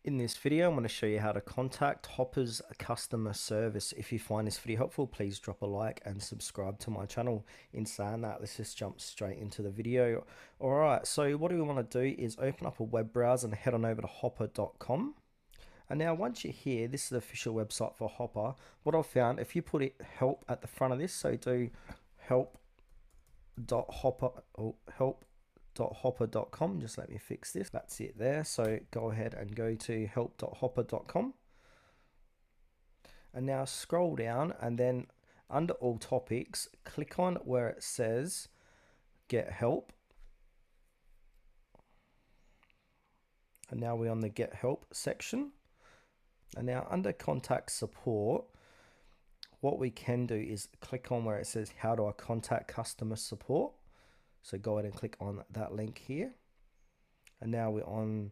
In this video, I'm going to show you how to contact Hopper's customer service. If you find this video helpful, please drop a like and subscribe to my channel. In saying that, let's just jump straight into the video. Alright, so what we want to do is open up a web browser and head on over to hopper.com. And now once you're here, this is the official website for Hopper. What I've found, if you put it help at the front of this, so do help.hopper.com. Just let me fix this. That's it there. So go ahead and go to help.hopper.com. And now scroll down and then under all topics, click on where it says get help. And now we're on the get help section. And now under contact support, what we can do is click on where it says how do I contact customer support. So go ahead and click on that link here. And now we're on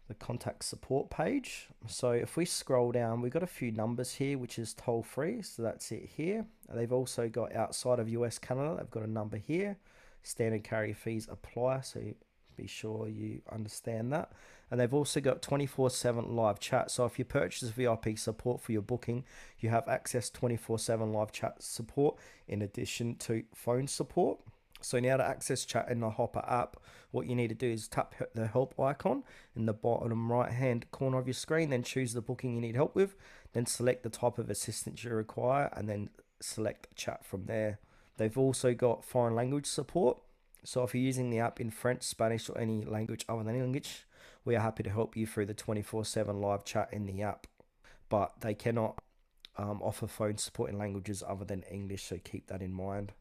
the contact support page. So if we scroll down, we've got a few numbers here, which is toll free. So that's it here. And they've also got outside of US, Canada, they've got a number here. Standard carrier fees apply. So be sure you understand that. And they've also got 24/7 live chat. So if you purchase VIP support for your booking, you have access 24/7 live chat support in addition to phone support. So now to access chat in the Hopper app, what you need to do is tap the help icon in the bottom right hand corner of your screen, then choose the booking you need help with, then select the type of assistance you require, and then select chat from there. They've also got foreign language support. So if you're using the app in French, Spanish, or any language other than English, we are happy to help you through the 24/7 live chat in the app. But they cannot offer phone support in languages other than English, so keep that in mind.